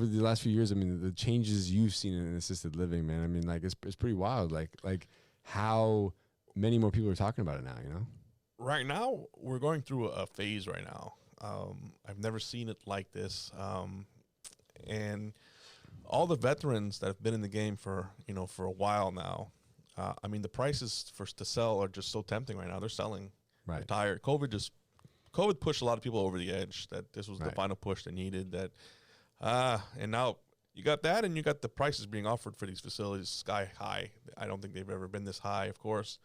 over the last few years, I mean, the changes you've seen in assisted living, man, I mean, like, it's pretty wild. Like how many more people are talking about it now, you know? Right now, we're going through a phase right now. I've never seen it like this. And all the veterans that have been in the game for a while now, I mean, the prices to sell are just so tempting right now. They're selling. Right. They're tired. COVID pushed a lot of people over the edge, that this was the final push they needed. And now you got that, and you got the prices being offered for these facilities sky high. I don't think they've ever been this high, of course.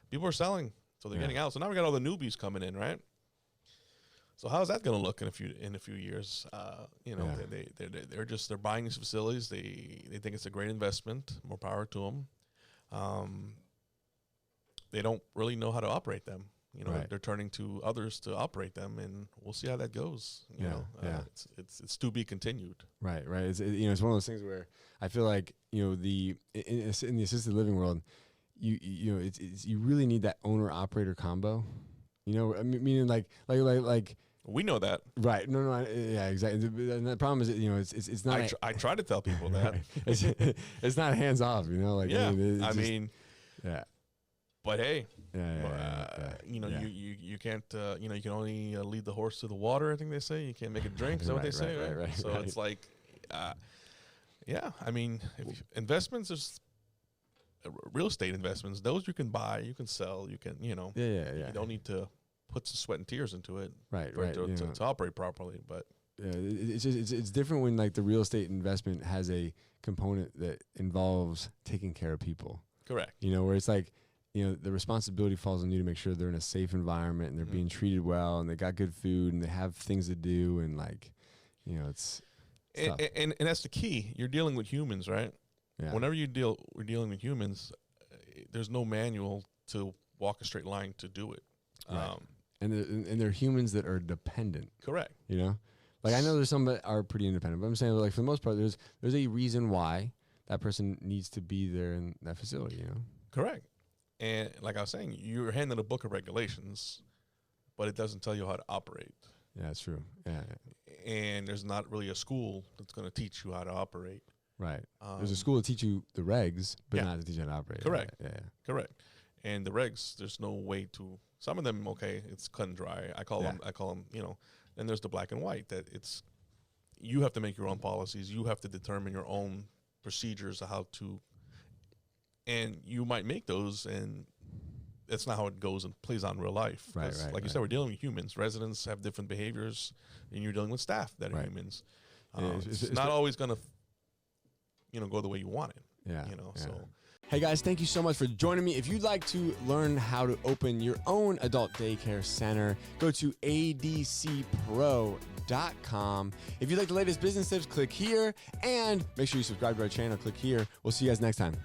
People are selling, so they're getting out. So now we got all the newbies coming in, right? So how's that going to look in a few years? They're buying these facilities. They think it's a great investment. More power to them. They don't really know how to operate them. They're turning to others to operate them, and we'll see how that goes. It's to be continued. Right. It's one of those things where I feel like in the assisted living world, you really need that owner operator combo. I mean, meaning like we know that. Right. No, yeah, exactly. And the problem is, it's not. I try to tell people that. Right. It's not hands off, Yeah. But hey, you you can't, you can only lead the horse to the water. I think they say you can't make it drink. Is that what they say? Right. So it's like, I mean, investments is real estate investments. Those you can buy, you can sell, you can, You don't need to put some sweat and tears into it, to operate properly. But it's different when like the real estate investment has a component that involves taking care of people. Correct. Where it's like, the responsibility falls on you to make sure they're in a safe environment and they're being treated well and they got good food and they have things to do, and like, it's and that's the key. You're dealing with humans, right? Yeah. Whenever we're dealing with humans, there's no manual to walk a straight line to do it. Right. And they're humans that are dependent. Correct. Like I know there's some that are pretty independent, but I'm saying like for the most part, there's a reason why that person needs to be there in that facility. Correct. And like I was saying, you're handed a book of regulations, but it doesn't tell you how to operate. Yeah, that's true. Yeah. And there's not really a school that's going to teach you how to operate. Right. There's a school to teach you the regs, but not to teach you how to operate. Correct. Yeah. Correct. And the regs, there's no way to. Some of them, okay, it's cut and dry. I call them. Then there's the black and white that it's. You have to make your own policies. You have to determine your own procedures of how to. And you might make those, and that's not how it goes and plays out in real life. Right. Like you said, we're dealing with humans. Residents have different behaviors, and you're dealing with staff that are humans. It's not always going to, go the way you want it. Yeah. So. Hey guys, thank you so much for joining me. If you'd like to learn how to open your own adult daycare center, go to adcpro.com. If you'd like the latest business tips, click here, and make sure you subscribe to our channel. Click here. We'll see you guys next time.